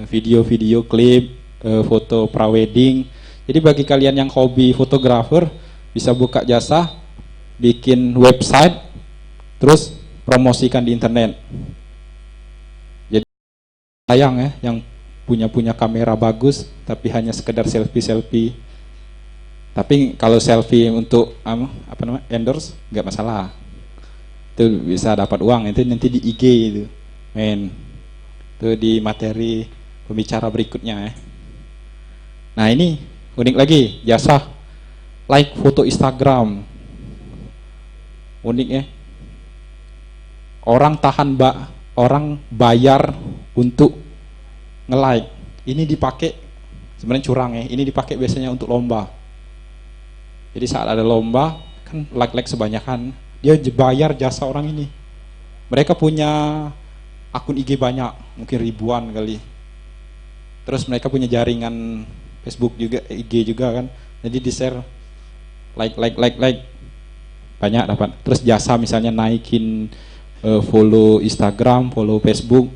video-video klip, foto prawedding. Jadi bagi kalian yang hobi fotografer bisa buka jasa, bikin website, terus promosikan di internet. Jadi sayang ya yang punya kamera bagus tapi hanya sekedar selfie. Tapi kalau selfie untuk endorse nggak masalah, itu bisa dapat uang. Itu nanti di IG itu itu di materi pembicara berikutnya ya. Nah ini unik lagi, jasa like foto Instagram. Unik ya, orang bayar untuk nge-like. Ini dipakai, sebenarnya curang ya, ini dipakai biasanya untuk lomba. Jadi saat ada lomba kan like sebanyakan, dia bayar jasa orang ini. Mereka punya akun IG banyak, mungkin ribuan kali. Terus mereka punya jaringan Facebook juga, IG juga kan. Jadi di share like banyak dapat. Terus jasa misalnya naikin follow Instagram, follow Facebook,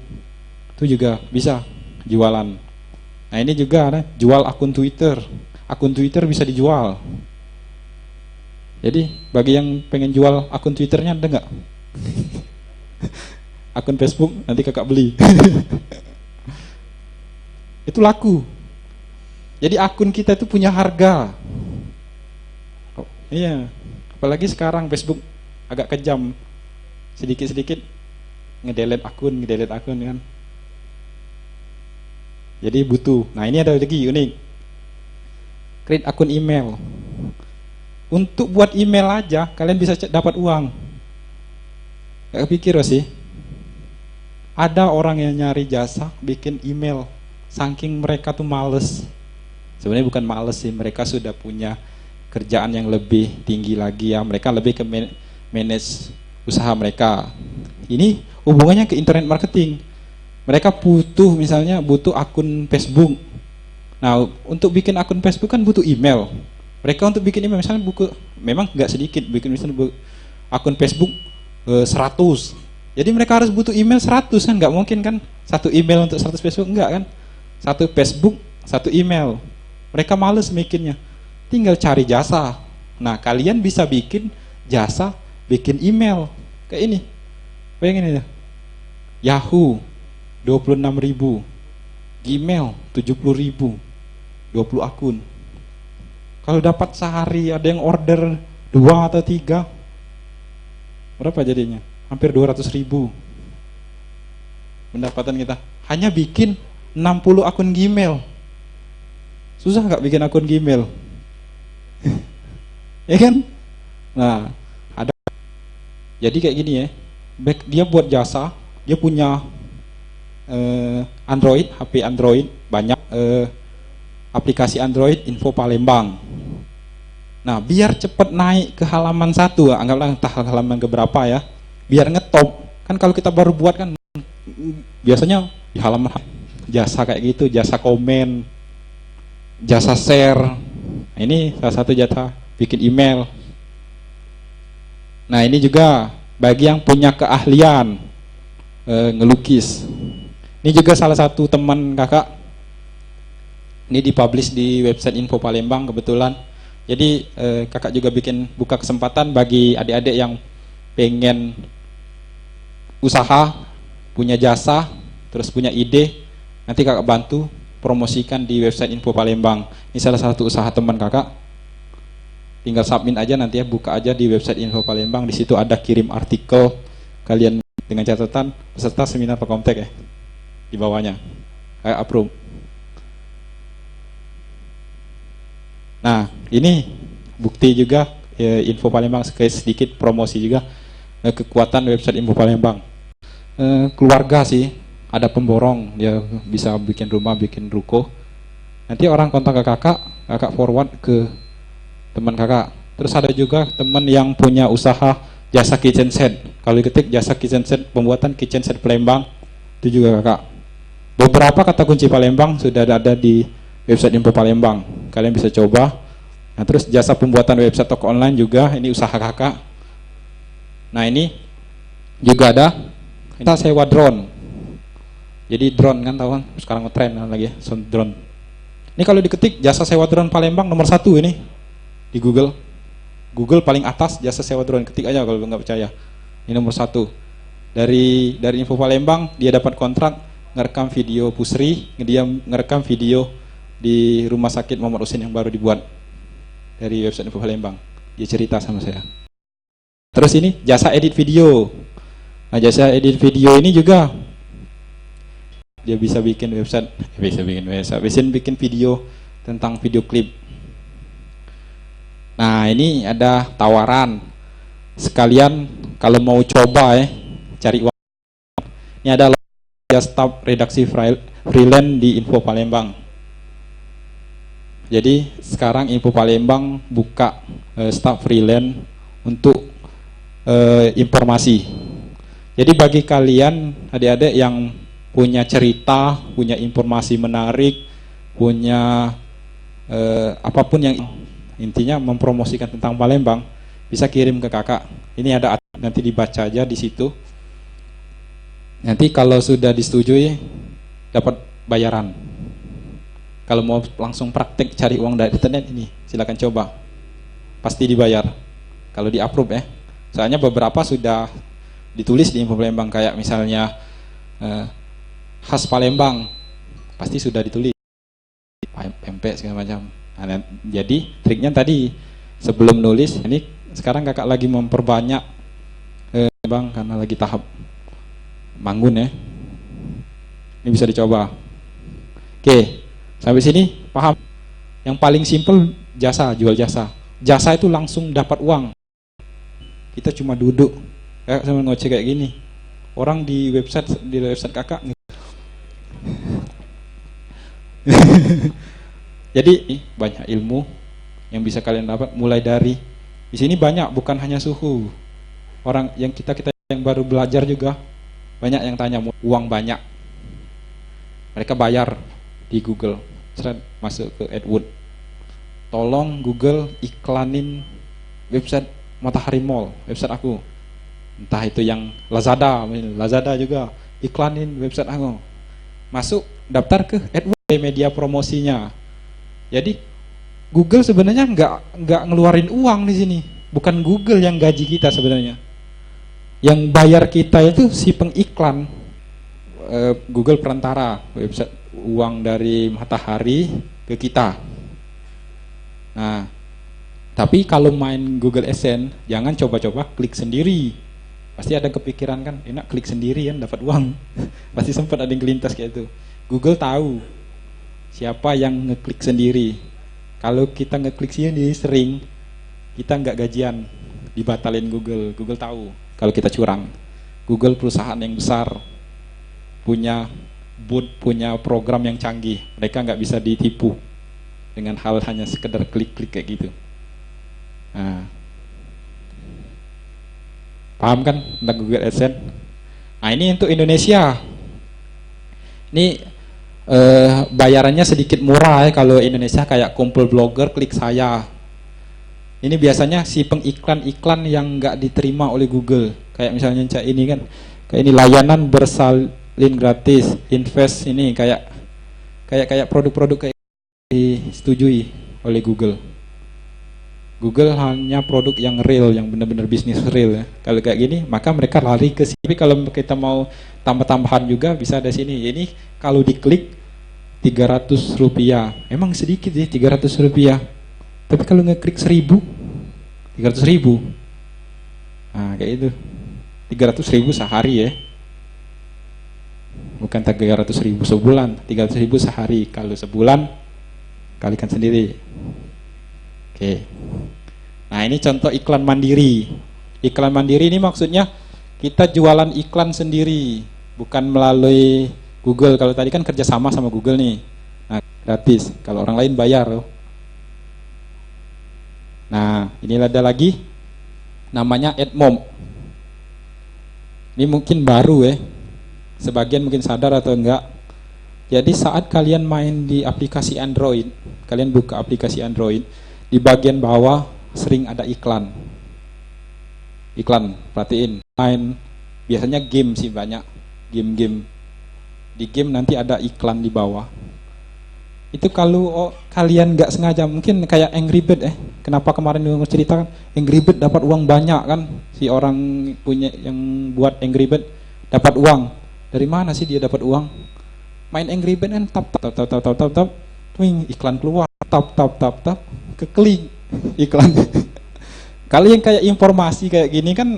itu juga bisa jualan. Nah ini juga ada jual akun Twitter. Akun Twitter bisa dijual. Jadi bagi yang pengen jual akun Twitternya ada nggak? Akun Facebook nanti kakak beli. Itu laku. Jadi akun kita itu punya harga. Oh, iya. Apalagi sekarang Facebook agak kejam. Sedikit-sedikit ngedelete akun kan. Jadi butuh. Nah ini ada lagi unik. Create akun email. Untuk buat email aja kalian bisa dapat uang. Gak kepikir sih. Ada orang yang nyari jasa bikin email, saking mereka tuh males. Sebenarnya bukan males sih, mereka sudah punya kerjaan yang lebih tinggi lagi ya. Mereka lebih ke manage usaha mereka. Ini hubungannya ke internet marketing. Mereka misalnya butuh akun Facebook. Nah untuk bikin akun Facebook kan butuh email. Mereka untuk bikin email misalnya memang nggak sedikit, bikin misalnya akun Facebook 100. Jadi mereka harus butuh email 100 kan, nggak mungkin kan satu email untuk 100 Facebook, enggak kan, satu Facebook satu email. Mereka males bikinnya, tinggal cari jasa. Nah kalian bisa bikin jasa bikin email kayak ini, bayangin aja, Yahoo 26.000, Gmail 70.000, 20 akun. Kalau dapat sehari ada yang order 2 atau 3, berapa jadinya? Hampir 200.000 pendapatan kita. Hanya bikin 60 akun Gmail. Susah nggak bikin akun Gmail? Ya kan? Nah, ada. Jadi kayak gini ya. Dia buat jasa, dia punya Android, HP Android banyak, aplikasi Android Info Palembang. Nah, biar cepat naik ke halaman 1, anggaplah entah halaman keberapa ya, biar ngetop. Kan kalau kita baru buat kan biasanya di halaman jasa kayak gitu, jasa komen, jasa share. Nah, ini salah satu jasa bikin email. Nah, ini juga bagi yang punya keahlian ngelukis. Ini juga salah satu teman kakak. Ini dipublish di website Info Palembang kebetulan. Jadi kakak juga buka kesempatan bagi adik-adik yang pengen usaha, punya jasa, terus punya ide, nanti kakak bantu promosikan di website Info Palembang. Ini salah satu usaha teman kakak. Tinggal submit aja nanti ya, buka aja di website Info Palembang. Di situ ada kirim artikel kalian dengan catatan peserta seminar Pakomtek ya di bawahnya. Kayak approve. Nah, ini bukti juga Info Palembang, sedikit promosi juga kekuatan website Info Palembang. Keluarga sih, ada pemborong, dia bisa bikin rumah, bikin ruko. Nanti orang kontak ke kakak forward ke teman kakak. Terus ada juga teman yang punya usaha jasa kitchen set. Kalau ketik jasa kitchen set, pembuatan kitchen set Palembang, itu juga kakak. Beberapa kata kunci Palembang sudah ada di website Info Palembang, kalian bisa coba. Nah, terus jasa pembuatan website toko online juga, ini usaha kakak. Nah, ini juga ada, kita sewa drone. Jadi drone kan, tahu kan? Sekarang ngetren lagi sound drone. Ini kalau diketik jasa sewa drone Palembang nomor 1 ini di Google. Google paling atas jasa sewa drone, ketik aja kalau nggak percaya. Ini nomor 1. Dari Info Palembang dia dapat kontrak ngerekam video pusri, dia ngerekam video di rumah sakit Muhammad Husin yang baru dibuat dari website Info Palembang. Dia cerita sama saya. Terus ini jasa edit video. Nah, jasa edit video ini juga dia bisa bikin website, bisa bikin video tentang video klip. Nah, ini ada tawaran. Sekalian kalau mau coba cari uang. Ini ada staf redaksi freelance di Info Palembang. Jadi sekarang Info Palembang buka staf freelance untuk informasi. Jadi bagi kalian adik-adik yang punya cerita, punya informasi menarik, punya apapun yang intinya mempromosikan tentang Palembang, bisa kirim ke kakak. Ini ada nanti dibaca aja di situ. Nanti kalau sudah disetujui dapat bayaran. Kalau mau langsung praktek cari uang dari internet ini silakan coba. Pasti dibayar. Kalau di approve ya. Soalnya beberapa sudah ditulis di Info Palembang, kayak misalnya khas Palembang pasti sudah ditulis, pempek segala macam. Nah, jadi triknya tadi sebelum nulis, ini sekarang kakak lagi memperbanyak Bang, karena lagi tahap manggun ya. Ini bisa dicoba. Oke, sampai sini paham? Yang paling simple jasa, jual jasa. Jasa itu langsung dapat uang. Kita cuma duduk kayak sama ngoceh kayak gini. Orang di website kakak. Jadi banyak ilmu yang bisa kalian dapat mulai dari di sini. Banyak, bukan hanya suhu. Orang yang kita yang baru belajar juga banyak yang tanya uang banyak. Mereka bayar di Google, masuk ke AdWords. Tolong Google iklanin website Matahari Mall, website aku. Entah itu yang Lazada juga iklanin website aku. Masuk daftar ke AdWords, media promosinya. Jadi Google sebenarnya nggak ngeluarin uang di sini. Bukan Google yang gaji kita sebenarnya. Yang bayar kita itu si pengiklan. Google perantara, website uang dari Matahari ke kita. Nah, tapi kalau main Google AdSense jangan coba-coba klik sendiri. Pasti ada kepikiran kan, enak klik sendiri kan dapat uang. Pasti sempat ada yang kelintas kayak itu. Google tahu siapa yang ngeklik sendiri. Kalau kita ngeklik sendiri sering, kita nggak gajian, dibatalin Google. Google tahu kalau kita curang. Google perusahaan yang besar, punya punya program yang canggih. Mereka nggak bisa ditipu dengan hal hanya sekedar klik-klik kayak gitu. Nah, paham kan tentang Google AdSense? Nah, ini untuk Indonesia. Ini bayarannya sedikit murah ya kalau Indonesia, kayak kumpul blogger, klik saya. Ini biasanya si pengiklan-iklan yang nggak diterima oleh Google. Kayak misalnya ini kan, kayak ini layanan bersalin gratis, invest ini kayak produk-produk kayak disetujui oleh Google. Google hanya produk yang real, yang benar-benar bisnis real ya. Kalau kayak gini, maka mereka lari ke sini. Tapi kalau kita mau tambah-tambahan juga bisa dari sini. Ini kalau diklik 300 rupiah. Emang sedikit sih 300 rupiah. Tapi kalau ngeklik 1000, 300 ribu. Nah kayak itu, 300 ribu sehari ya. Bukan 300 ribu sebulan, 300 ribu sehari. Kalau sebulan, kalikan sendiri. Oke. Nah ini contoh iklan mandiri. Iklan mandiri ini maksudnya kita jualan iklan sendiri, bukan melalui Google. Kalau tadi kan kerjasama sama Google nih, nah gratis. Kalau orang lain bayar loh. Nah ini ada lagi, namanya AdMob. Ini mungkin baru ya, sebagian mungkin sadar atau enggak. Jadi saat kalian main di aplikasi Android, kalian buka aplikasi Android, di bagian bawah sering ada iklan. Iklan, perhatiin. Main biasanya game sih, banyak game-game di game nanti ada iklan di bawah. Itu kalau kalian nggak sengaja, mungkin kayak Angry Bird kenapa kemarin gue ceritakan Angry Bird dapat uang banyak kan, si orang punya yang buat Angry Bird dapat uang. Dari mana sih dia dapat uang? Main Angry Bird kan tap, twing, iklan keluar, tap, keklik iklan. Kalian kayak informasi kayak gini kan,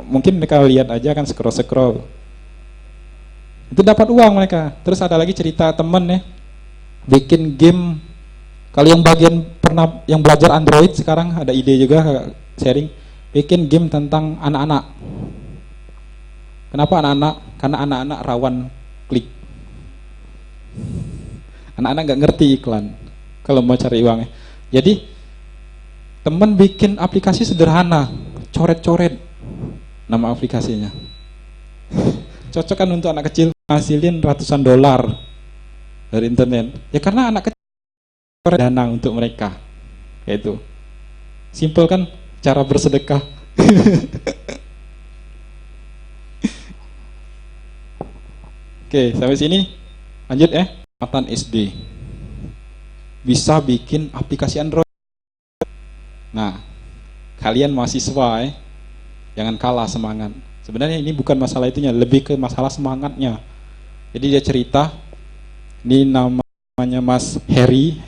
mungkin mereka lihat aja kan, scroll itu dapat uang mereka. Terus ada lagi cerita temen bikin game. Kalau yang bagian pernah yang belajar Android sekarang ada ide juga sharing, bikin game tentang anak-anak. Kenapa anak-anak? Karena anak-anak rawan klik. Anak-anak nggak ngerti iklan kalau mau cari uangnya. Jadi temen bikin aplikasi sederhana, coret-coret nama aplikasinya. Cocok kan untuk anak kecil, ngasilin ratusan dolar dari internet. Ya karena anak kecil dana untuk mereka. Kayak itu. Simple kan cara bersedekah. Oke, sampai sini. Lanjut Matan SD. Bisa bikin aplikasi Android. Nah, kalian mahasiswa jangan kalah semangat. Sebenarnya ini bukan masalah itunya, lebih ke masalah semangatnya. Jadi dia cerita, ini namanya Mas Henry.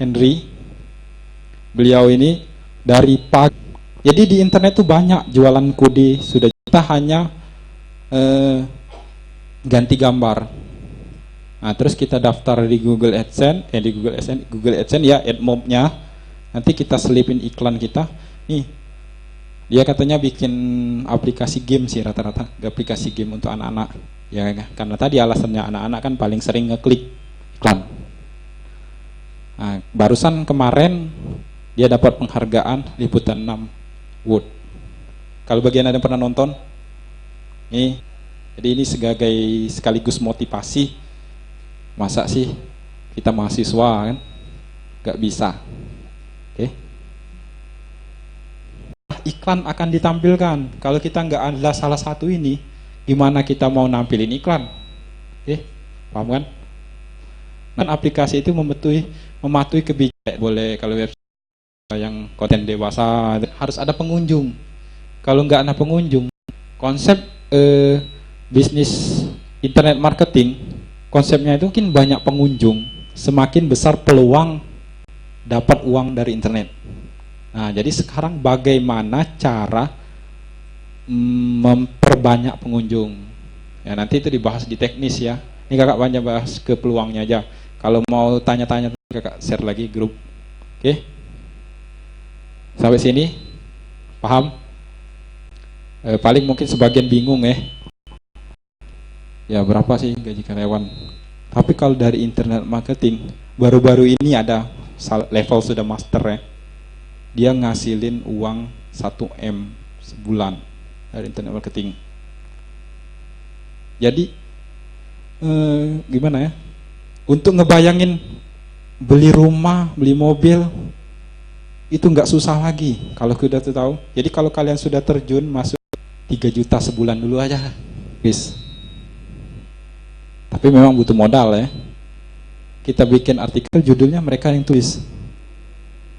Beliau ini dari pagi. Jadi di internet tuh banyak jualan kode, sudah kita hanya ganti gambar. Nah, terus kita daftar di Google AdSense, Google AdSense ya, AdMob-nya. Nanti kita selipin iklan kita. Nih, dia katanya bikin aplikasi game sih rata-rata, aplikasi game untuk anak-anak. Ya, karena tadi alasannya anak-anak kan paling sering ngeklik iklan. Nah, barusan kemarin dia dapat penghargaan liputan 6 Award. Kalau bagian ada yang pernah nonton, jadi ini sebagai sekaligus motivasi. Masa sih kita mahasiswa kan nggak bisa? Oke. Iklan akan ditampilkan. Kalau kita nggak ada salah satu ini, gimana kita mau nampilin iklan? Paham kan? Kan aplikasi itu mematuhi kebijakan. Boleh kalau website yang konten dewasa harus ada pengunjung. Kalau nggak ada pengunjung, konsep bisnis internet marketing, konsepnya itu mungkin banyak pengunjung, semakin besar peluang dapat uang dari internet. Nah, jadi sekarang bagaimana cara memperbanyak pengunjung? Ya nanti itu dibahas di teknis ya. Ini kakak banyak bahas ke peluangnya aja. Kalau mau tanya-tanya kakak share lagi grup. Oke? Sampai sini paham? Paling mungkin sebagian bingung ya berapa sih gaji karyawan? Tapi kalau dari internet marketing baru-baru ini ada level sudah master dia ngasilin uang 1M sebulan dari internet marketing. Jadi gimana ya? Untuk ngebayangin beli rumah, beli mobil itu nggak susah lagi kalau sudah tahu. Jadi kalau kalian sudah terjun masuk 3 juta sebulan dulu aja, bis. Tapi memang butuh modal Kita bikin artikel judulnya mereka yang tulis.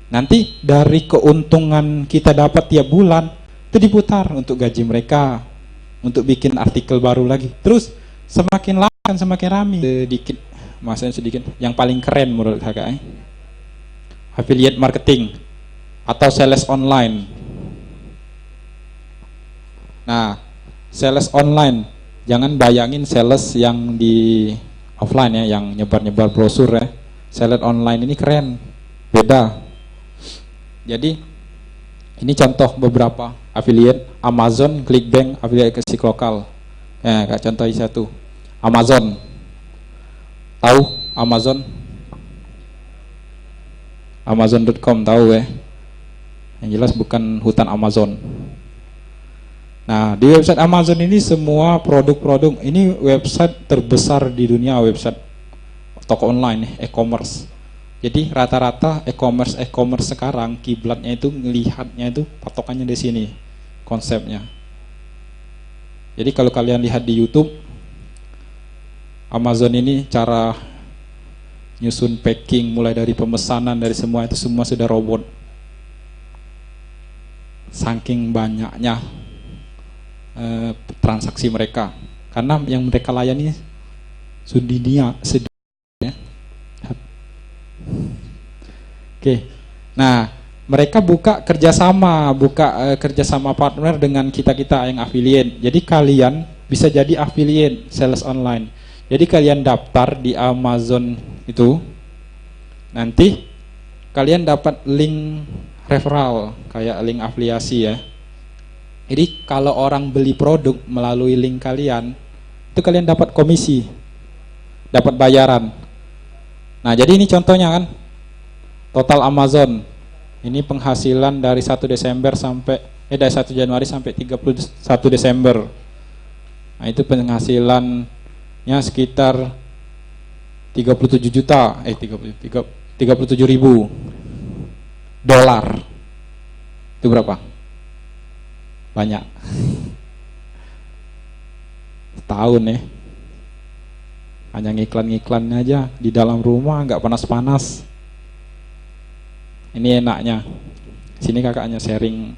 Nanti dari keuntungan kita dapat tiap bulan itu diputar untuk gaji mereka, untuk bikin artikel baru lagi. Terus semakin lama kan semakin rame. Sedikit, maksudnya sedikit. Yang paling keren menurut kakak affiliate marketing atau sales online. Nah, sales online, jangan bayangin sales yang di offline yang nyebar-nyebar brosur Sales online ini keren, beda. Jadi ini contoh beberapa affiliate Amazon, Clickbank, affiliate ke lokal. Kak contoh satu. Amazon. Tahu Amazon? Amazon.com tahu Yang jelas bukan hutan Amazon. Nah, di website Amazon ini semua produk-produk, ini website terbesar di dunia, website toko online, e-commerce. Jadi rata-rata e-commerce sekarang kiblatnya itu ngelihatnya itu patokannya di sini konsepnya. Jadi kalau kalian lihat di YouTube Amazon ini cara nyusun packing, mulai dari pemesanan, dari semua itu semua sudah robot. Saking banyaknya transaksi mereka, karena yang mereka layani sedunia. Oke, nah mereka buka kerjasama partner dengan kita yang affiliate. Jadi kalian bisa jadi affiliate sales online. Jadi kalian daftar di Amazon itu, nanti kalian dapat link referral, kayak link afiliasi ya. Jadi kalau orang beli produk melalui link kalian, itu kalian dapat komisi, dapat bayaran. Nah jadi ini contohnya kan, total Amazon ini penghasilan dari 1 Desember sampai dari 1 Januari sampai 31 Desember. Nah itu penghasilannya sekitar 37 juta, 37 ribu dolar. Itu berapa? Banyak. Setahun ya. Hanya ngiklan-ngiklan aja di dalam rumah, nggak panas-panas. Ini enaknya. Sini kakaknya sharing,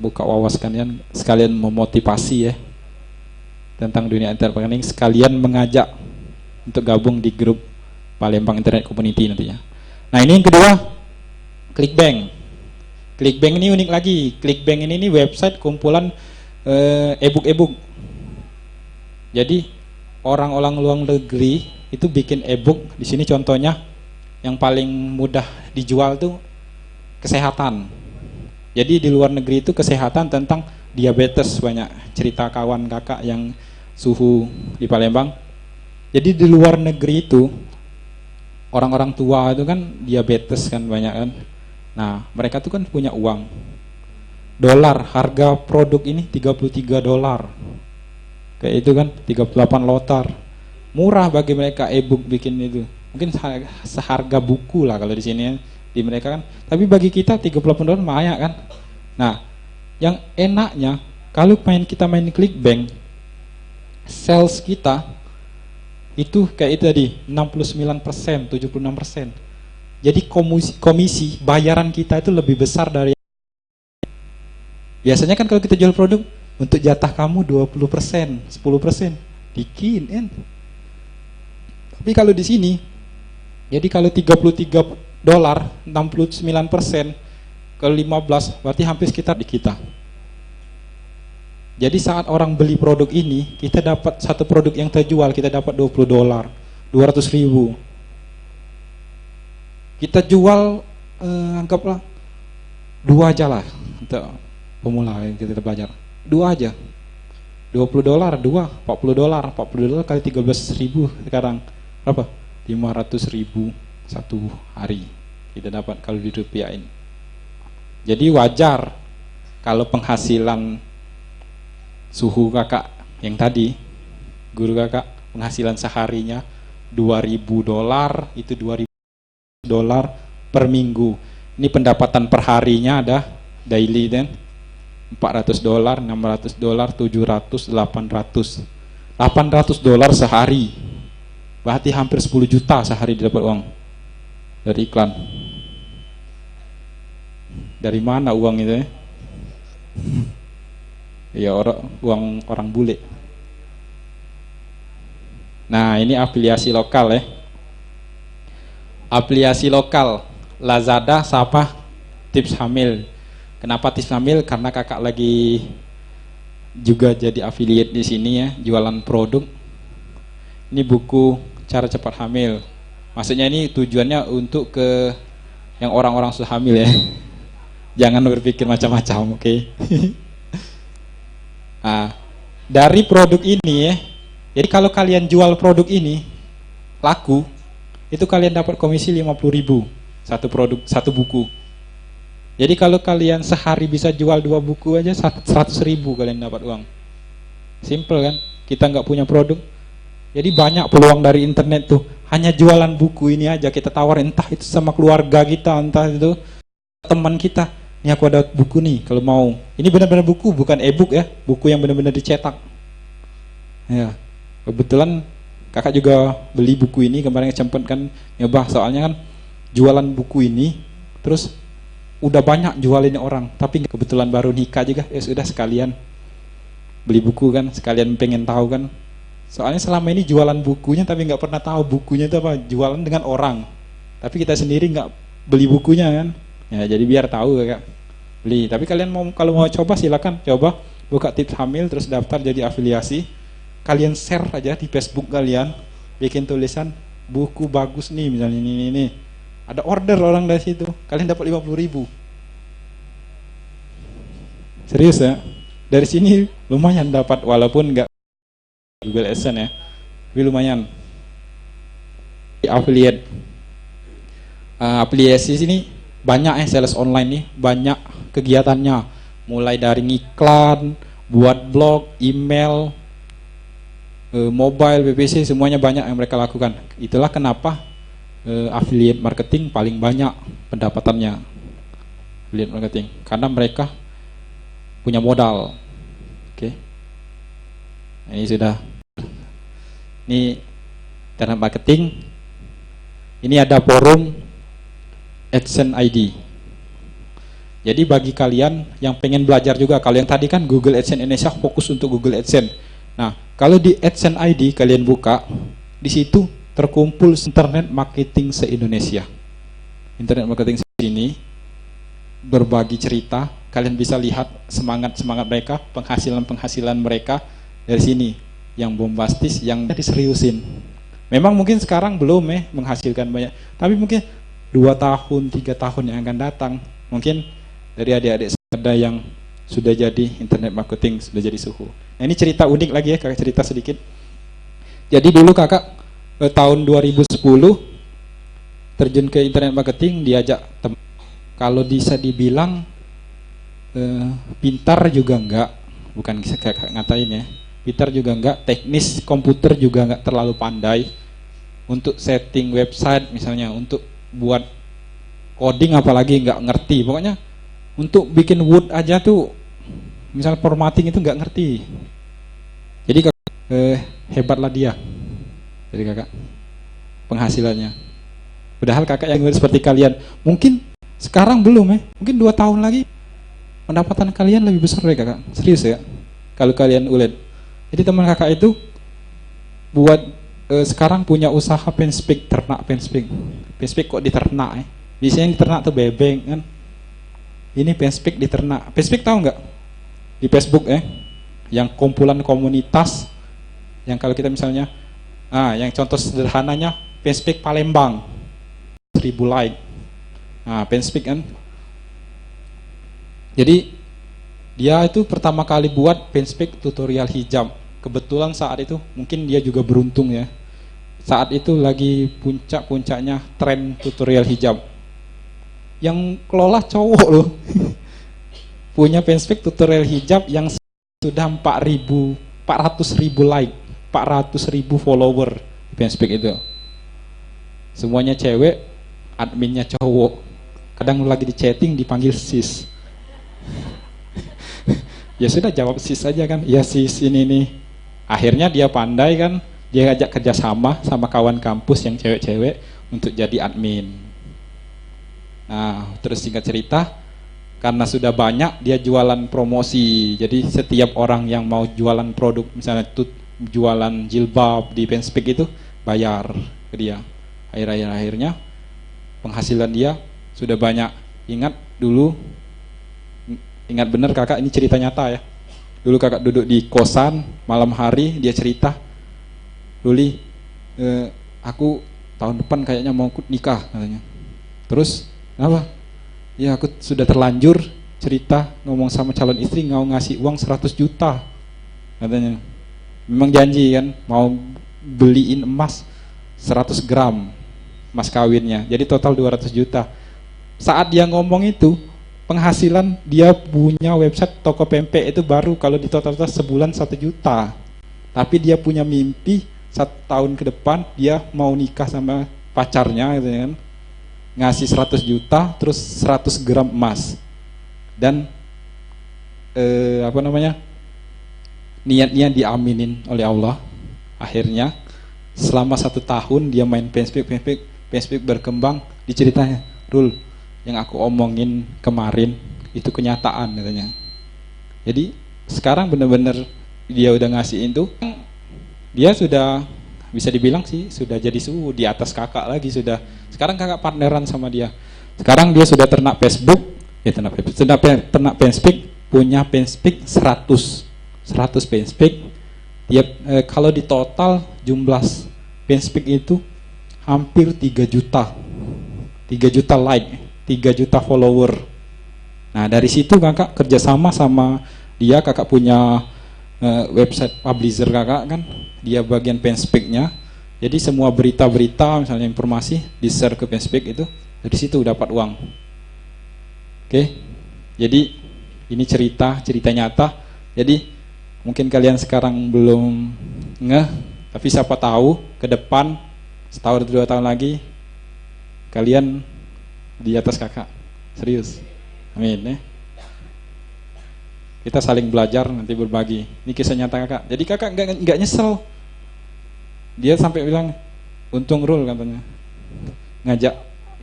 buka wawasan sekalian memotivasi ya tentang dunia internet marketing, sekalian mengajak untuk gabung di grup Palembang Internet Community nantinya. Nah ini yang kedua, ClickBank. ClickBank ini unik lagi. ClickBank ini website kumpulan e-book. Jadi orang-orang luar negeri itu bikin e-book. Di sini contohnya yang paling mudah dijual tuh kesehatan. Jadi di luar negeri itu kesehatan tentang diabetes, banyak cerita kawan kakak yang suhu di Palembang. Jadi di luar negeri itu orang-orang tua itu kan diabetes kan banyak kan. Nah mereka tuh kan punya uang dolar, harga produk ini $33 kayak itu kan, 38 lotar, murah bagi mereka e-book bikin itu, mungkin seharga buku lah kalau di sini di mereka kan, tapi bagi kita $38 banyak kan. Nah yang enaknya kalau kita main ClickBank, sales kita itu kayak itu tadi 69%, 76%. Jadi komisi bayaran kita itu lebih besar dari biasanya kan. Kalau kita jual produk, untuk jatah kamu 20%, 10%, dikit kan. Tapi kalau di sini, jadi kalau $33, 69%, kalau 15 berarti hampir sekitar di kita. Jadi saat orang beli produk ini, kita dapat satu produk yang terjual, kita dapat $20, 200.000. Kita jual anggaplah 2 aja lah untuk pemula yang kita belajar. 2 aja. $20, 2, $40 kali 13.000 sekarang berapa? 500.000 satu hari kita dapat kalau dirupiahin. Jadi wajar kalau penghasilan suhu kakak yang tadi, guru kakak penghasilan seharinya $2.000, itu $2.000 per minggu. Ini pendapatan per harinya ada daily dan $400, $600, $700, $800 sehari. Berarti hampir 10 juta sehari dapat uang dari iklan. Dari mana uang itu ya? Ya uang orang bule. Nah ini afiliasi lokal ya. Afiliasi lokal Lazada, Sapa, Tips Hamil. Kenapa Tips Hamil? Karena kakak lagi juga jadi affiliate di sini ya, jualan produk. Ini buku cara cepat hamil. Maksudnya ini tujuannya untuk ke yang orang-orang sudah hamil ya. Jangan berpikir macam-macam, oke? Nah, dari produk ini ya. Jadi kalau kalian jual produk ini laku, itu kalian dapat komisi 50.000 satu produk, satu buku. Jadi kalau kalian sehari bisa jual 2 buku aja 100.000 kalian dapat uang. Simple kan? Kita nggak punya produk. Jadi banyak peluang dari internet tuh. Hanya jualan buku ini aja kita tawarin, entah itu sama keluarga kita, entah itu teman kita. Ini aku ada buku nih kalau mau. Ini benar-benar buku, bukan e-book ya. Buku yang benar-benar dicetak. Ya. Kebetulan Kakak juga beli buku ini kemarin sempet kan nyoba, soalnya kan jualan buku ini terus udah banyak jualinnya orang, tapi kebetulan baru nikah juga, ya sudah sekalian beli buku kan, sekalian pengen tahu kan. Soalnya selama ini jualan bukunya tapi nggak pernah tahu bukunya itu apa, jualan dengan orang, tapi kita sendiri nggak beli bukunya kan. Ya jadi biar tahu Kakak beli. Tapi kalian mau, kalau mau coba silakan coba buka Tips Hamil terus daftar jadi afiliasi. Kalian share aja di Facebook kalian, bikin tulisan buku bagus nih misalnya ini. Ada order orang dari situ, kalian dapat 50.000. Serius ya? Dari sini lumayan dapat, walaupun nggak Google AdSense ya, tapi lumayan. Affiliate, afiliasi sini banyak sales online nih, banyak kegiatannya, mulai dari ngiklan, buat blog, email, mobile, PPC, semuanya banyak yang mereka lakukan. Itulah kenapa affiliate marketing paling banyak pendapatannya. Affiliate marketing, karena mereka punya modal. Oke. Ini sudah. Ini internet marketing. Ini ada forum AdSense ID. Jadi bagi kalian yang pengen belajar juga, kalau yang tadi kan Google AdSense Indonesia fokus untuk Google AdSense. Nah, kalau di AdSense ID kalian buka, di situ terkumpul internet marketing se-Indonesia. Internet marketing sini berbagi cerita, kalian bisa lihat semangat mereka, penghasilan mereka dari sini, yang bombastis, yang diseriusin. Memang mungkin sekarang belum menghasilkan banyak, tapi mungkin 2 tahun, 3 tahun yang akan datang, mungkin dari adik-adik ada yang sudah jadi internet marketing, sudah jadi suhu. Nah, ini cerita unik lagi ya, kakak cerita sedikit. Jadi dulu kakak tahun 2010 terjun ke internet marketing, diajak teman. Kalau bisa dibilang pintar juga enggak, bukan kakak ngatain ya, pintar juga enggak, teknis komputer juga enggak terlalu pandai. Untuk setting website misalnya, untuk buat coding apalagi enggak ngerti. Pokoknya untuk bikin Word aja tuh, misal formatting itu nggak ngerti. Jadi hebatlah dia. Jadi kakak penghasilannya. Padahal kakak yang seperti kalian, mungkin sekarang belum mungkin 2 tahun lagi pendapatan kalian lebih besar dari kakak. Serius ya, kalau kalian ulet. Jadi teman kakak itu buat sekarang punya usaha penspik, ternak penspik. Penspik kok diternak Biasanya yang diternak tuh bebek kan. Ini penspik diternak. Penspik tahu nggak? Di Facebook yang kumpulan komunitas, yang kalau kita misalnya, yang contoh sederhananya penspik Palembang, 1000 like. Penspik kan. Jadi dia itu pertama kali buat penspik tutorial hijab. Kebetulan saat itu mungkin dia juga beruntung ya. Saat itu lagi puncak-puncaknya tren tutorial hijab. Yang kelola cowok loh. Punya penspik tutorial hijab yang sudah 400.000 like, 400.000 follower di penspik itu. Semuanya cewek, adminnya cowok. Kadang lagi di chatting dipanggil sis. Ya sudah jawab sis aja kan. Ya sis ini nih. Akhirnya dia pandai kan, dia ajak kerjasama sama kawan kampus yang cewek-cewek untuk jadi admin. Nah, terus singkat cerita, karena sudah banyak, dia jualan promosi. Jadi setiap orang yang mau jualan produk, misalnya jualan jilbab di penspik itu, bayar ke dia. Akhirnya penghasilan dia sudah banyak. Ingat bener kakak, ini cerita nyata ya. Dulu kakak duduk di kosan malam hari, dia cerita, Luli, aku tahun depan kayaknya mau nikah katanya. Terus kenapa? Ya aku sudah terlanjur cerita ngomong sama calon istri mau ngasih uang 100 juta katanya. Memang janji kan mau beliin emas 100 gram emas kawinnya, jadi total 200 juta. Saat dia ngomong itu, penghasilan dia punya website toko pempek itu baru kalau di total sebulan 1 juta. Tapi dia punya mimpi 1 tahun ke depan dia mau nikah sama pacarnya gitu kan, ngasih 100 juta terus 100 gram emas. Dan niatnya diaminin oleh Allah. Akhirnya selama 1 tahun dia main Facebook berkembang, diceritanya, Rul, yang aku omongin kemarin itu kenyataan katanya. Jadi sekarang bener-bener dia udah ngasihin tuh, dia sudah bisa dibilang sih sudah jadi suhu di atas kakak lagi sudah. Sekarang kakak partneran sama dia. Sekarang dia sudah ternak Facebook, ternak fanspeak, punya fanspeak 100 fanspeak. Dia kalau di total jumlah fanspeak itu hampir 3 juta like, 3 juta follower. Nah dari situ kakak kerjasama sama dia, kakak punya website publisher kakak kan, dia bagian fanspeaknya. Jadi semua berita-berita misalnya informasi di share ke fanspeak itu, dari situ dapat uang. Oke, jadi ini cerita nyata. Jadi mungkin kalian sekarang belum ngeh, tapi siapa tahu ke depan 1-2 tahun lagi kalian di atas kakak. Serius, amin ya. Kita saling belajar, nanti berbagi. Ini kisah nyata kakak. Jadi kakak nggak nyesel. Dia sampai bilang, untung Rul katanya ngajak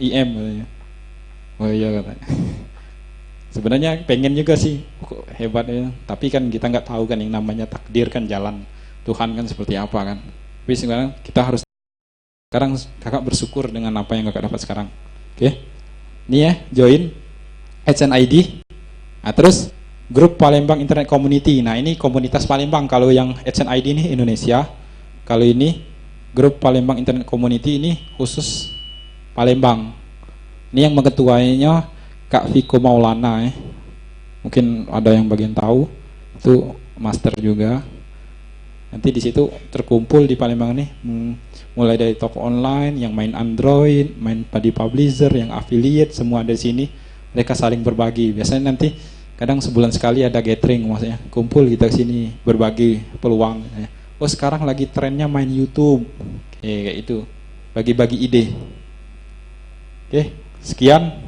IM katanya. Oh iya katanya. Sebenarnya pengen juga sih, kok hebat ya. Tapi kan kita nggak tahu kan yang namanya takdir kan, jalan Tuhan kan seperti apa kan. Tapi sebenarnya kita harus, sekarang kakak bersyukur dengan apa yang kakak dapat sekarang. Oke, ini ya join HNID. Nah terus grup Palembang Internet Community. Nah ini komunitas Palembang. Kalau yang HNID ini Indonesia, kalau ini grup Palembang Internet Community ini khusus Palembang. Ini yang mengetuainya Kak Viko Maulana ya. Mungkin ada yang bagian tahu, itu master juga. Nanti di situ terkumpul di Palembang nih, mulai dari toko online, yang main Android, main di publisher, yang affiliate, semua ada di sini. Mereka saling berbagi. Biasanya nanti kadang sebulan sekali ada gathering, maksudnya kumpul kita sini berbagi peluang. Oh sekarang lagi trennya main YouTube, kayak itu, bagi-bagi ide. Oke, sekian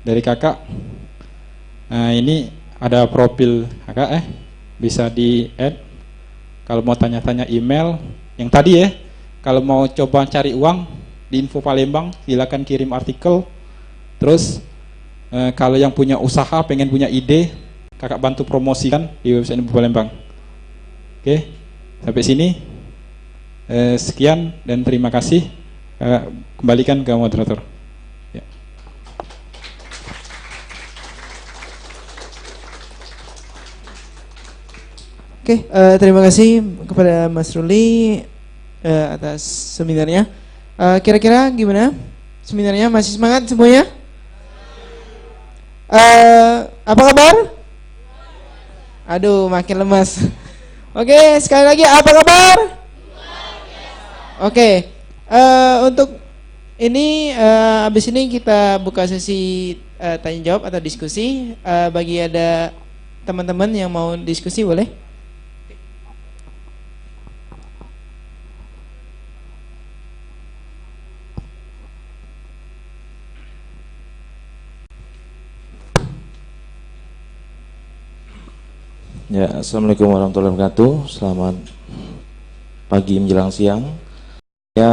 dari kakak. Nah ini ada profil kakak bisa di add. Kalau mau tanya-tanya email yang tadi ya. Kalau mau coba cari uang di Info Palembang, silakan kirim artikel. Terus kalau yang punya usaha, pengen punya ide, kakak bantu promosikan di website Info Palembang. Oke, sampai sini sekian dan terima kasih. Kembalikan ke moderator. Ya. Oke, terima kasih kepada Mas Ruli atas seminarnya. Kira-kira gimana seminarnya? Masih semangat semuanya? Apa kabar? Aduh, makin lemas. Oke, sekali lagi apa kabar? Oke, untuk ini habis ini kita buka sesi tanya jawab atau diskusi. Bagi ada teman-teman yang mau diskusi boleh? Ya, assalamualaikum warahmatullahi wabarakatuh. Selamat pagi menjelang siang. Saya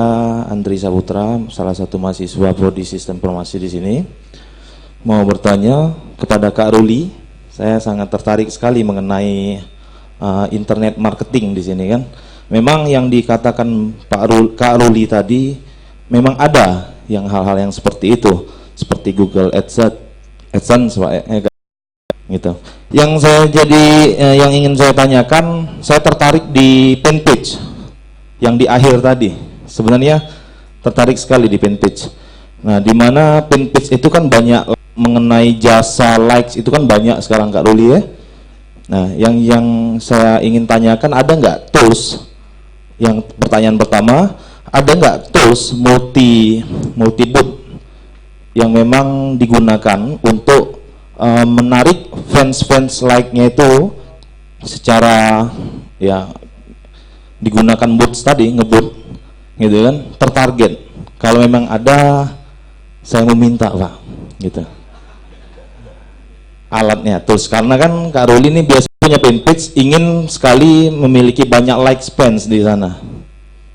Andri Saputra, salah satu mahasiswa Prodi Sistem Informasi di sini. Mau bertanya kepada Kak Ruli. Saya sangat tertarik sekali mengenai internet marketing di sini kan. Memang yang dikatakan Kak Ruli tadi memang ada yang hal-hal yang seperti itu, seperti Google AdSense gitu. Yang yang ingin saya tanyakan, saya tertarik di fanpage yang di akhir tadi. Sebenarnya tertarik sekali di fanpage. Nah, di mana fanpage itu kan banyak mengenai jasa likes, itu kan banyak sekarang Kak Ruli ya. Nah, yang saya ingin tanyakan, ada nggak tools? Yang pertanyaan pertama, ada nggak tools multi bot yang memang digunakan untuk menarik fans like-nya itu secara ya digunakan bots tadi, ngebot gitu kan, tertarget. Kalau memang ada, saya meminta Pak gitu alatnya terus, karena kan Kak Ruli ini biasa punya fanpage, ingin sekali memiliki banyak likes fans di sana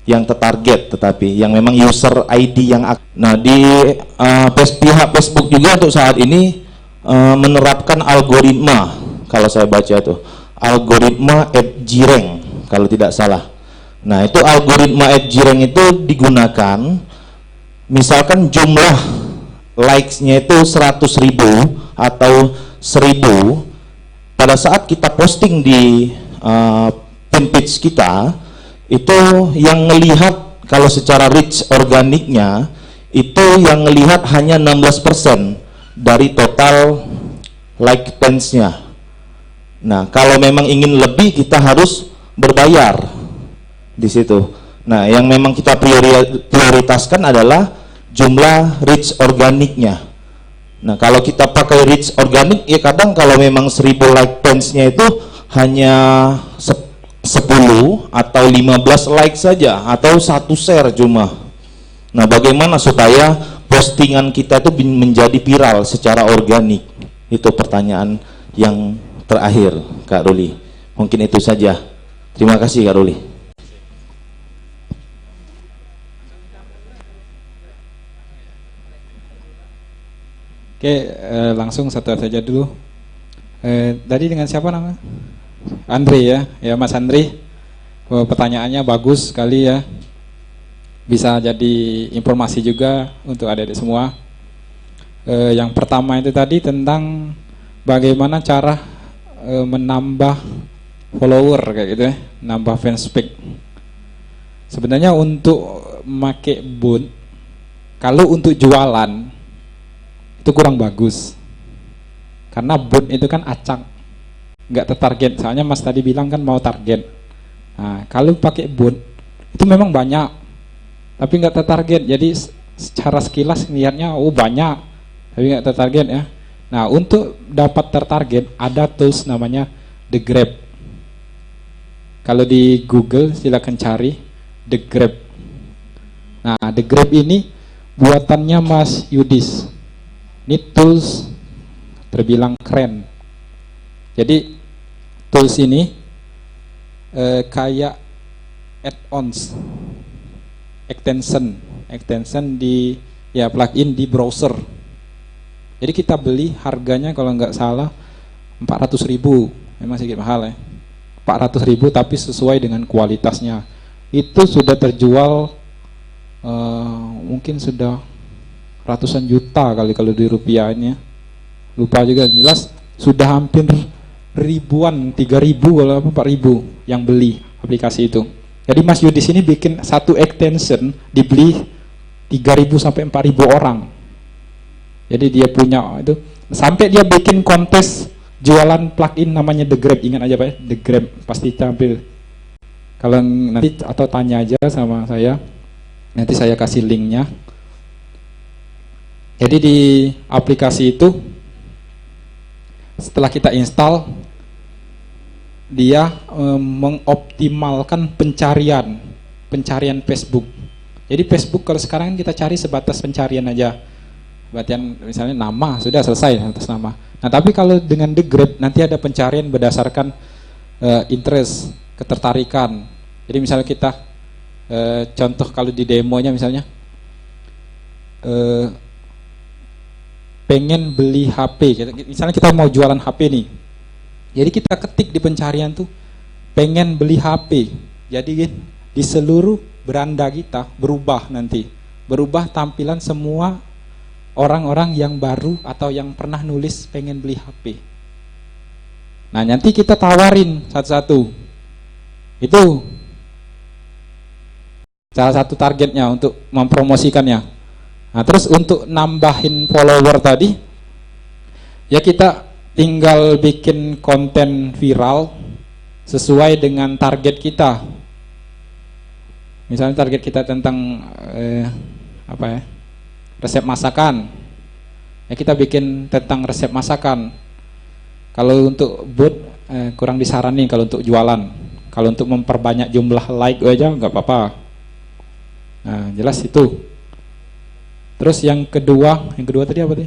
yang tertarget, tetapi yang memang user ID yang nah di pihak Facebook juga untuk saat ini menerapkan algoritma, kalau saya baca itu algoritma @JRank kalau tidak salah. Nah itu algoritma @JRank itu digunakan, misalkan jumlah likes-nya itu 100.000 atau 1.000, pada saat kita posting di fanpage kita, itu yang melihat kalau secara reach organiknya itu yang melihat hanya 16% dari total like page-nya. Nah, kalau memang ingin lebih kita harus berbayar di situ. Nah, yang memang kita prioritaskan adalah jumlah reach organiknya. Nah, kalau kita pakai reach organik, ya kadang kalau memang 1.000 like page-nya itu hanya 10 atau 15 like saja, atau 1 share cuma. Nah, bagaimana supaya postingan kita itu menjadi viral secara organik? Itu pertanyaan yang terakhir, Kak Ruli. Mungkin itu saja. Terima kasih, Kak Ruli. Oke, langsung satu saja dulu. Tadi dengan siapa nama? Andre ya Mas Andre. Pertanyaannya bagus sekali ya. Bisa jadi informasi juga untuk adik-adik semua. Yang pertama itu tadi tentang bagaimana cara menambah follower kayak gitu ya, nambah fanspage. Sebenarnya untuk make bot, kalau untuk jualan itu kurang bagus, karena bot itu kan acak, nggak tertarget. Soalnya Mas tadi bilang kan mau target. Nah, kalau pakai bot itu memang banyak, tapi nggak tertarget. Jadi secara sekilas lihatnya banyak, tapi nggak tertarget ya. Nah, untuk dapat tertarget ada tools namanya The Grab. Kalau di Google silakan cari The Grab. Nah, The Grab ini buatannya Mas Yudis. Ini tools terbilang keren. Jadi tools ini kayak add-ons, extension di plugin di browser. Jadi kita beli harganya kalau nggak salah 400.000, memang sedikit mahal ya. 400.000 tapi sesuai dengan kualitasnya. Itu sudah terjual mungkin sudah ratusan juta kali kalau di rupiahnya, lupa juga, jelas sudah hampir ribuan, 3.000 kalau 4.000 yang beli aplikasi itu. Jadi Mas Yudis ini bikin satu extension dibeli 3.000 sampai 4.000 orang. Jadi dia punya itu, sampai dia bikin kontes jualan plugin namanya The Grab. Ingat aja Pak ya, The Grab pasti tampil. Kalau nanti atau tanya aja sama saya, nanti saya kasih linknya. Jadi di aplikasi itu setelah kita install, dia mengoptimalkan pencarian Facebook. Jadi Facebook kalau sekarang kita cari sebatas pencarian aja, berarti misalnya nama sudah selesai atas nama. Nah tapi kalau dengan The Grab nanti ada pencarian berdasarkan interest, ketertarikan. Jadi misalnya kita contoh kalau di demonya misalnya pengen beli HP, misalnya kita mau jualan HP nih, jadi kita ketik di pencarian tuh pengen beli HP, jadi di seluruh beranda kita berubah tampilan semua orang-orang yang baru atau yang pernah nulis pengen beli HP. Nah nanti kita tawarin satu-satu, itu salah satu targetnya untuk mempromosikannya. Nah terus untuk nambahin follower tadi, ya kita tinggal bikin konten viral sesuai dengan target kita. Misalnya target kita tentang resep masakan, ya kita bikin tentang resep masakan. Kalau untuk bot kurang disaranin kalau untuk jualan. Kalau untuk memperbanyak jumlah like aja nggak apa-apa. Nah jelas itu. Terus yang kedua tadi apa tadi?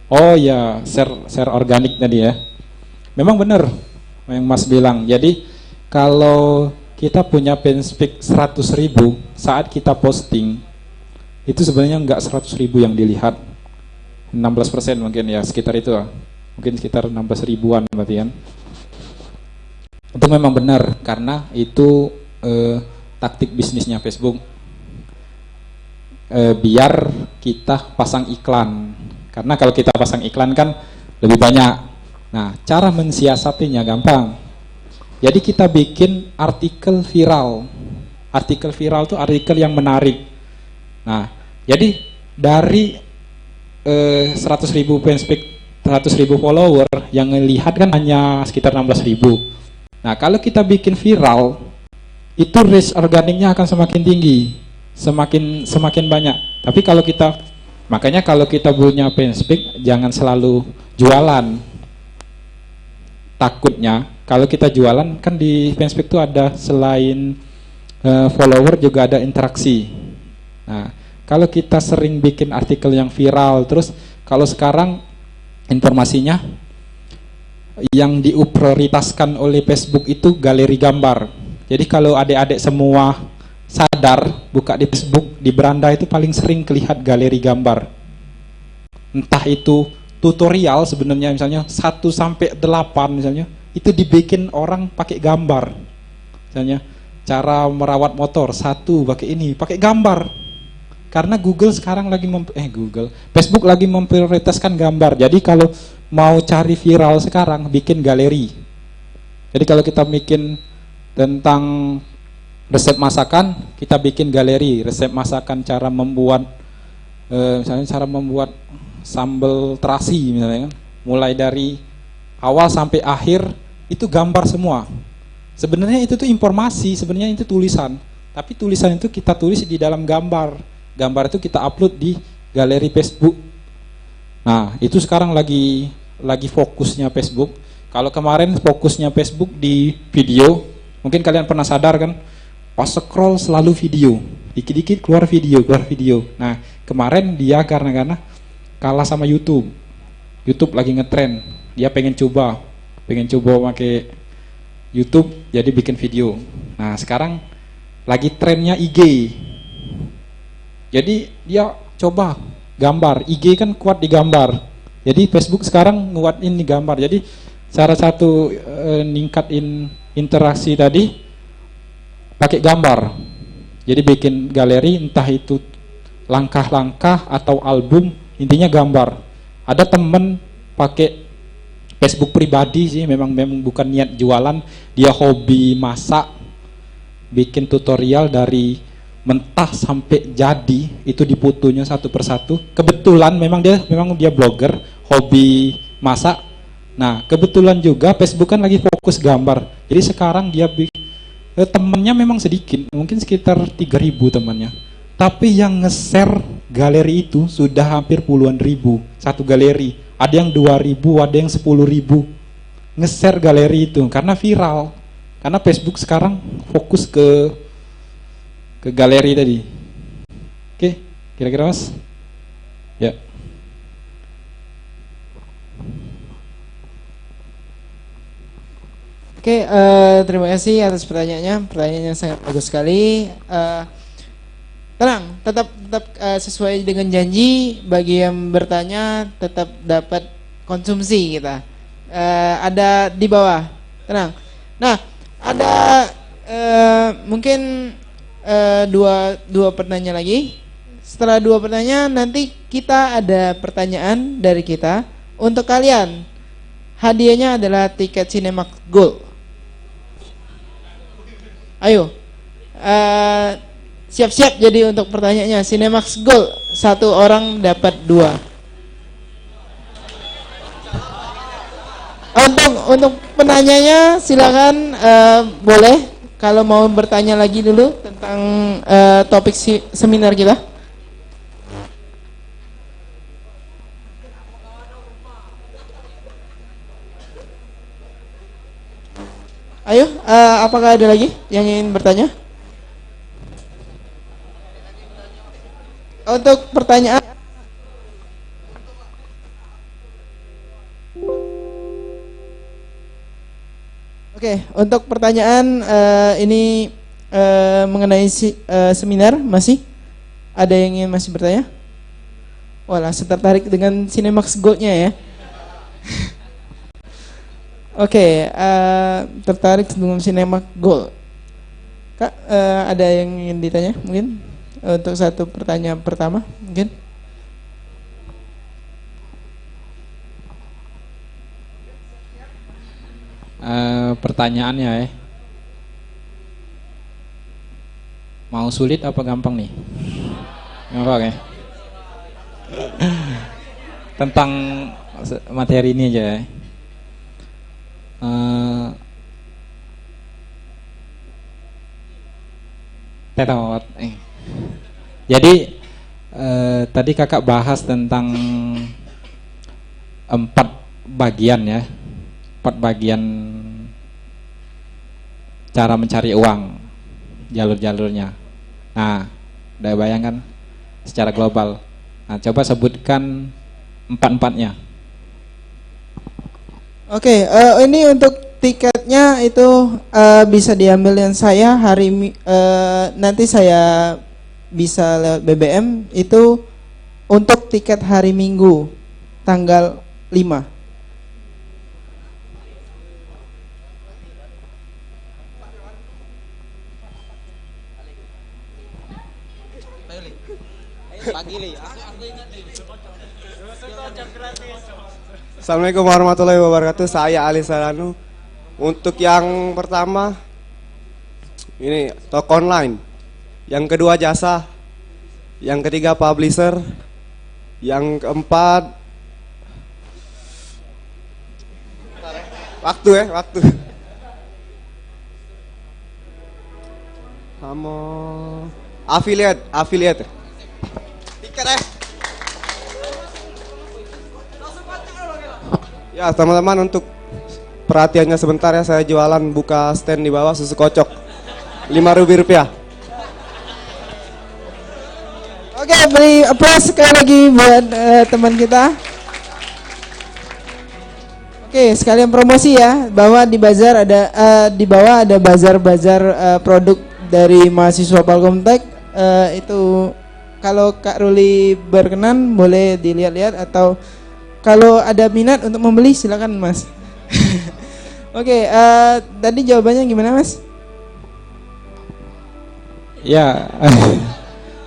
Oh ya, share organik tadi ya. Memang benar. yang Mas bilang. Jadi kalau kita punya fanspeak 100.000 saat kita posting, itu sebenarnya nggak 100.000 yang dilihat, 16% mungkin ya, sekitar itu lah. Mungkin sekitar 16 ribuan berarti kan. Itu memang benar karena itu taktik bisnisnya Facebook. Biar kita pasang iklan. Karena kalau kita pasang iklan kan lebih banyak. Nah, cara mensiasatinya gampang. Jadi kita bikin artikel viral. Artikel viral itu artikel yang menarik. Nah, jadi dari 100.000 fanspeak, 100.000 follower, yang melihat kan hanya sekitar 16.000. Nah, kalau kita bikin viral, itu reach organiknya akan semakin tinggi, semakin banyak. Tapi kalau kita, makanya kalau kita punya fanspeak, jangan selalu jualan. Takutnya kalau kita jualan kan di fanspeak itu ada selain follower juga ada interaksi. Nah, kalau kita sering bikin artikel yang viral, terus kalau sekarang informasinya yang diprioritaskan oleh Facebook itu galeri gambar. Jadi kalau adik-adik semua sadar buka di Facebook, di beranda itu paling sering kelihatan galeri gambar. Entah itu tutorial sebenarnya, misalnya 1 sampai 8 misalnya, itu dibikin orang pakai gambar. Misalnya cara merawat motor, 1 pakai ini, pakai gambar. Karena Google sekarang lagi Facebook lagi memprioritaskan gambar. Jadi kalau mau cari viral sekarang bikin galeri. Jadi kalau kita bikin tentang resep masakan, kita bikin galeri resep masakan, cara membuat misalnya cara membuat sambal terasi misalnya kan. Mulai dari awal sampai akhir itu gambar semua. Sebenarnya itu tuh informasi, sebenarnya itu tulisan. Tapi tulisan itu kita tulis di dalam gambar. Gambar itu kita upload di galeri Facebook. Nah, itu sekarang lagi fokusnya Facebook. Kalau kemarin fokusnya Facebook di video, mungkin kalian pernah sadar kan, pas scroll selalu video, dikit-dikit keluar video. Nah, kemarin dia karena kalah sama YouTube. YouTube lagi ngetrend, dia pengen coba pakai YouTube, jadi bikin video. Nah, sekarang lagi trennya IG. Jadi dia coba gambar, IG kan kuat di gambar. Jadi Facebook sekarang nguatin di gambar. Jadi cara satu ningkatin interaksi tadi pakai gambar. Jadi bikin galeri, entah itu langkah-langkah atau album, intinya gambar. Ada temen pakai Facebook pribadi sih, memang bukan niat jualan, dia hobi masak, bikin tutorial dari mentah sampai jadi, itu diputunya satu persatu. Kebetulan memang dia blogger, hobi masak. Nah, kebetulan juga Facebook kan lagi fokus gambar. Jadi sekarang dia temennya memang sedikit, mungkin sekitar 3.000 temannya. Tapi yang nge-share galeri itu sudah hampir puluhan ribu satu galeri. Ada yang 2.000, ada yang 10.000 nge-share galeri itu karena viral. Karena Facebook sekarang fokus ke galeri tadi. Oke, kira-kira Mas? Ya. Oke, terima kasih atas pertanyaannya. Pertanyaannya sangat bagus sekali. Tenang, tetap sesuai dengan janji. Bagi yang bertanya tetap dapat konsumsi kita. Ada di bawah. Tenang. Nah, ada mungkin dua pertanyaan lagi. Setelah 2 pertanyaan nanti kita ada pertanyaan dari kita untuk kalian. Hadiahnya adalah tiket Cinemax Gold. Ayo, siap-siap jadi untuk pertanyaannya. Cinemax Gold, 1 orang dapat 2. Untuk penanyanya silakan boleh. Kalau mau bertanya lagi dulu tentang topik seminar kita. Ayo, apakah ada lagi yang ingin bertanya? Untuk pertanyaan, Oke, untuk pertanyaan ini mengenai seminar masih ada yang ingin masih bertanya? Wah, langsung tertarik dengan Cinemax Gold-nya ya. Oke, tertarik dengan Cinemax Gold. Kak, ada yang ingin ditanya mungkin untuk satu pertanyaan pertama mungkin? Pertanyaannya ya, mau sulit apa gampang nih? Gampang ya. Tentang materi ini aja ya. Tetot. Jadi tadi kakak bahas tentang 4 bagian ya. 4 bagian cara mencari uang, jalur-jalurnya. Nah, udah bayangkan secara global. Nah, coba sebutkan 4-4-nya. Oke, ini untuk tiketnya itu bisa diambil dengan saya nanti saya bisa lewat BBM itu untuk tiket hari Minggu tanggal 5. Assalamualaikum warahmatullahi wabarakatuh. Saya Ali Salanu. Untuk yang pertama ini toko online, yang kedua jasa, yang ketiga publisher, yang keempat waktu sama affiliate tiket ya teman-teman. Untuk perhatiannya sebentar ya, saya jualan, buka stand di bawah susu kocok Rp5.000. Oke, beri applause sekali lagi buat teman kita. Oke, sekalian promosi ya, bahwa di bazar ada di bawah ada bazar-bazar produk dari mahasiswa Palkomtek. Itu kalau Kak Ruli berkenan boleh dilihat-lihat, atau kalau ada minat untuk membeli silakan Mas. Oke, tadi jawabannya gimana Mas? Ya,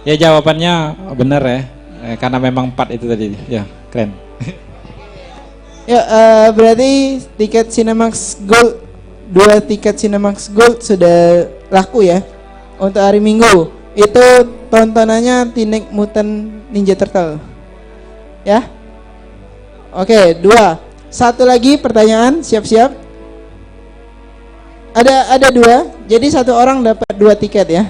ya jawabannya benar ya, karena memang 4 itu tadi. Ya, keren. Ya, berarti tiket Cinemax Gold, 2 tiket Cinemax Gold sudah laku ya untuk hari Minggu. Itu tontonannya Teenage Mutant Ninja Turtle. Ya. Oke, 2. Satu lagi pertanyaan, siap-siap. Ada 2. Jadi satu orang dapat 2 tiket ya.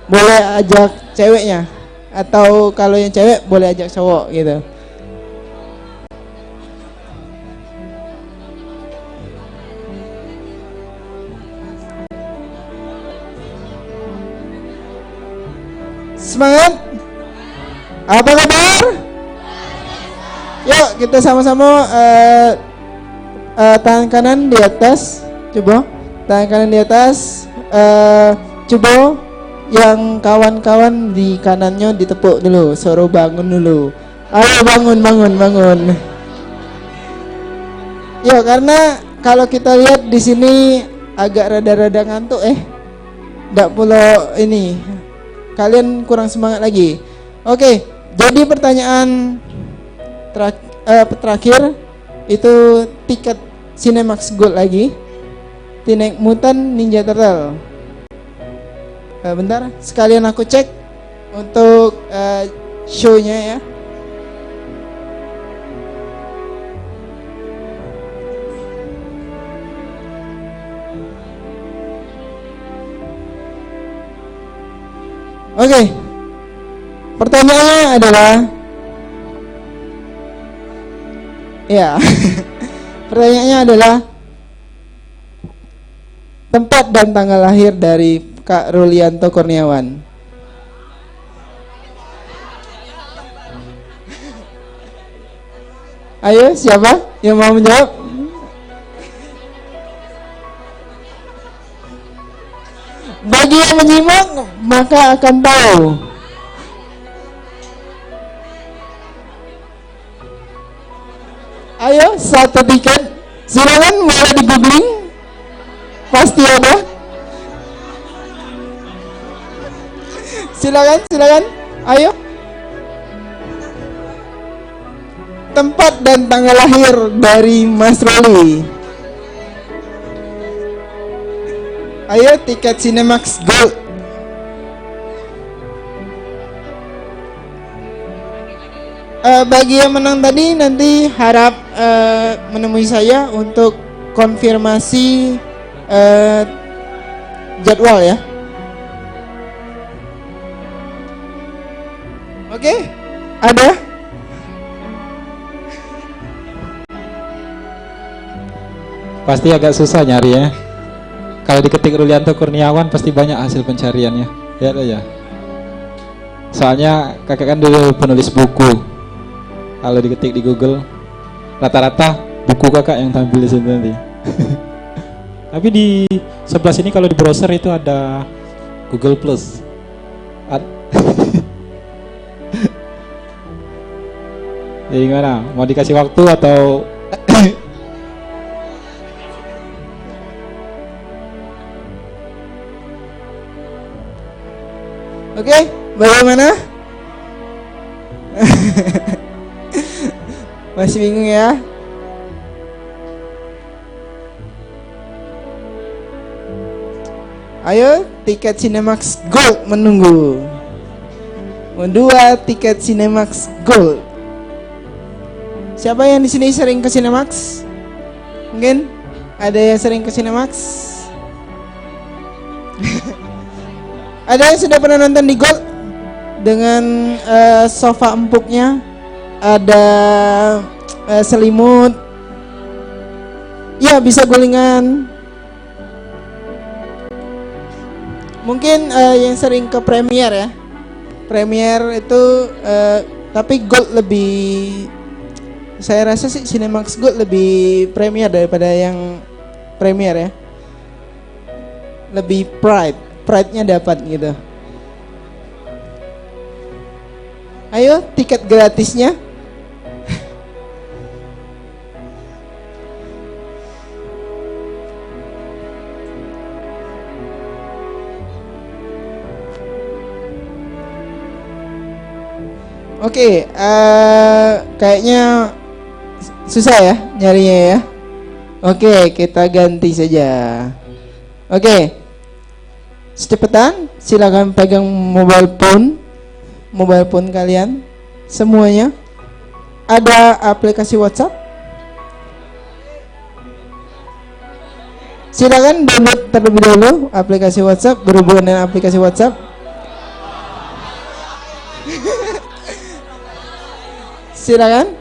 Boleh ajak ceweknya, atau kalau yang cewek boleh ajak cowok gitu. Semangat. Apa kabar? Yuk kita sama-sama tangan kanan di atas. Coba tangan kanan di atas. Coba yang kawan-kawan di kanannya ditepuk dulu, suruh bangun dulu. Ayo bangun. Yuk, karena kalau kita lihat di sini agak rada-rada ngantuk nggak pula ini. Kalian kurang semangat lagi. Oke, jadi pertanyaan terakhir itu tiket Cinemax Gold lagi, Teenage Mutant Ninja Turtle. Bentar, sekalian aku cek untuk show-nya ya. Oke, pertanyaannya adalah, ya, pertanyaannya adalah tempat dan tanggal lahir dari Kak Rulianto Kurniawan. Ayo, siapa yang mau menjawab? Bagi yang menyimak maka akan tahu. Ayo, satu tiket. Silakan mulai di googling. Pasti ada. Silakan. Ayo. Tempat dan tanggal lahir dari Mas Roli. Ayo, tiket Cinemax Gold. Bagi yang menang tadi nanti harap menemui saya untuk konfirmasi jadwal ya. Oke, ada? Pasti agak susah nyari ya. Kalau diketik Rulianto Kurniawan pasti banyak hasil pencariannya. Lihat aja. Soalnya kakak kan dulu penulis buku. Kalau diketik di Google, rata-rata buku kakak yang tampil di sini nanti. Tapi di sebelah sini kalau di browser itu ada Google Plus. Jadi gimana? Mau dikasih waktu atau? Oke, bagaimana? Masih bingung ya? Ayo, tiket Cinemax Gold menunggu. Dua tiket Cinemax Gold. Siapa yang di sini sering ke Cinemax? Mungkin ada yang sering ke Cinemax? Ada yang sudah pernah nonton di Gold dengan sofa empuknya, ada selimut, ya bisa gulingan. Mungkin yang sering ke Premier ya, Premier itu tapi Gold lebih, saya rasa sih Cinemax Gold lebih Premier daripada yang Premier ya, lebih pride-nya dapat gitu. Ayo, tiket gratisnya. Oke, kayaknya susah ya nyarinya ya. Oke, kita ganti saja. Oke, secepatan silakan pegang mobile phone kalian semuanya. Ada aplikasi WhatsApp, silakan download terlebih dahulu aplikasi WhatsApp, berhubungan dengan aplikasi WhatsApp. Silakan.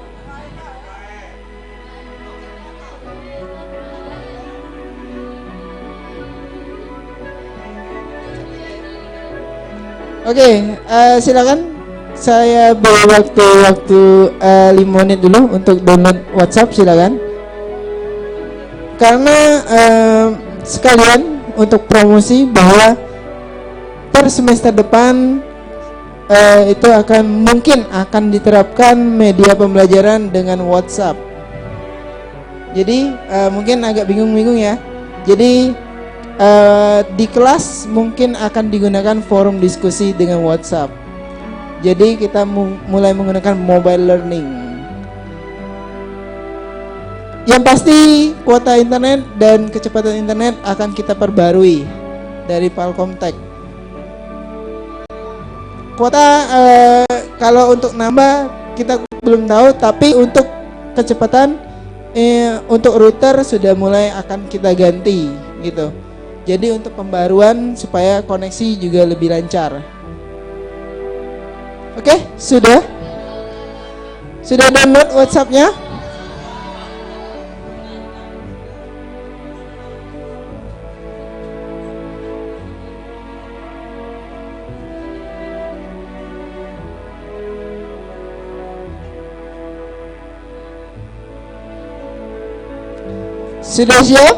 Oke, silakan. Saya beri waktu 5 menit dulu untuk download WhatsApp, silakan. Karena sekalian untuk promosi bahwa per semester depan itu mungkin akan diterapkan media pembelajaran dengan WhatsApp. Jadi mungkin agak bingung-bingung ya. Jadi di kelas mungkin akan digunakan forum diskusi dengan WhatsApp. Jadi kita mulai menggunakan mobile learning. Yang pasti kuota internet dan kecepatan internet akan kita perbarui dari Palcomtech. Kuota kalau untuk nambah kita belum tahu, tapi untuk kecepatan untuk router sudah mulai akan kita ganti gitu. Jadi untuk pembaruan supaya koneksi juga lebih lancar. Oke, sudah download WhatsApp-nya? Sudah siap?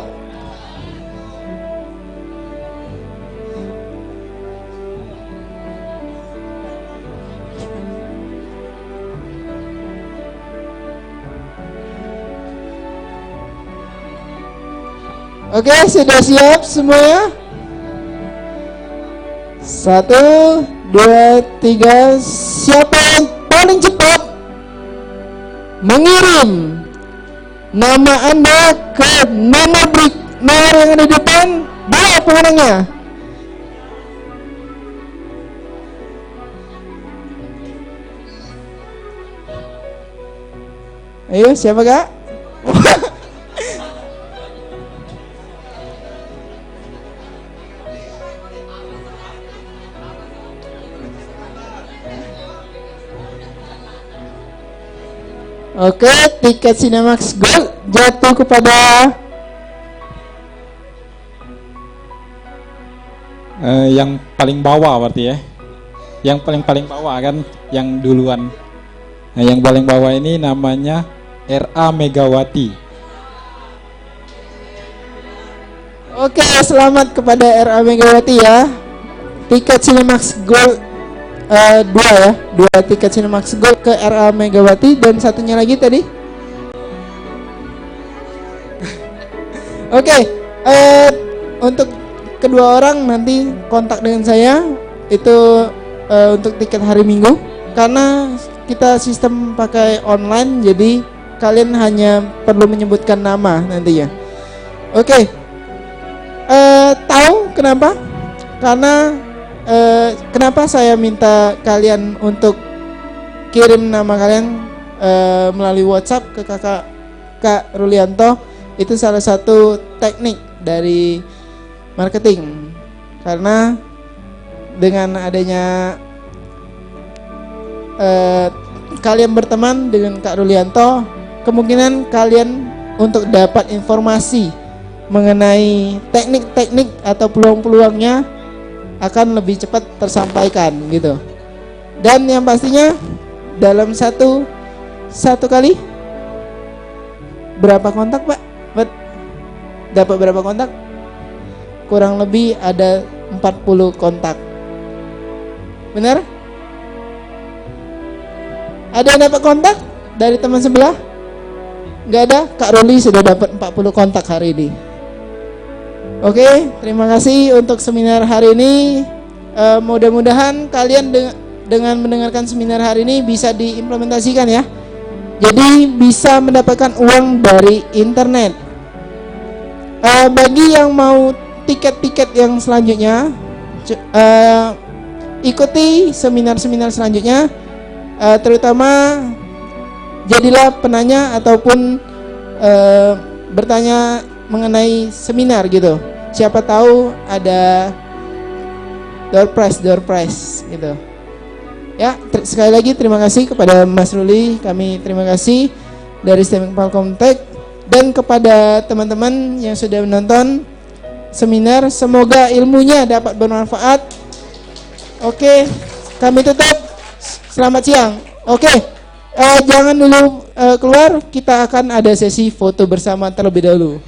Oke, sudah siap semuanya? 1, 2, 3. Siapa yang paling cepat mengirim nama Anda ke nomor yang ada di depan? Bawa pemenangnya. Ayo, siapa kak? Oke, tiket Cinemax Gold jatuh kepada yang paling bawah berarti ya. Yang paling bawah kan, yang duluan. Nah, yang paling bawah ini namanya RA Megawati. Oke, selamat kepada RA Megawati ya. Tiket Cinemax Gold 2 ya, 2 tiket Cinemax Gold ke RA Megawati. Dan satunya lagi tadi. Oke, untuk kedua orang nanti kontak dengan saya itu untuk tiket hari Minggu, karena kita sistem pakai online, jadi kalian hanya perlu menyebutkan nama nantinya. Oke, tahu kenapa? Karena kenapa saya minta kalian untuk kirim nama kalian melalui WhatsApp ke Kak Rulianto. Itu salah satu teknik dari marketing, karena dengan adanya kalian berteman dengan Kak Rulianto, kemungkinan kalian untuk dapat informasi mengenai teknik-teknik atau peluang-peluangnya akan lebih cepat tersampaikan gitu. Dan yang pastinya dalam satu kali berapa kontak Pak? Dapat berapa kontak? Kurang lebih ada 40 kontak. Benar? Ada yang dapat kontak dari teman sebelah? Nggak ada? Kak Ruli sudah dapat 40 kontak hari ini. Oke, terima kasih untuk seminar hari ini. Mudah-mudahan kalian dengan mendengarkan seminar hari ini bisa diimplementasikan ya. Jadi bisa mendapatkan uang dari internet. Bagi yang mau tiket-tiket yang selanjutnya, ikuti seminar-seminar selanjutnya. Terutama jadilah penanya ataupun bertanya mengenai seminar gitu. Siapa tahu ada door prize gitu. Ya, sekali lagi terima kasih kepada Mas Ruli. Kami terima kasih dari STEM Palkomtek, dan kepada teman-teman yang sudah menonton seminar. Semoga ilmunya dapat bermanfaat. Oke, kami tutup. Selamat siang. Oke, jangan dulu keluar. Kita akan ada sesi foto bersama terlebih dahulu.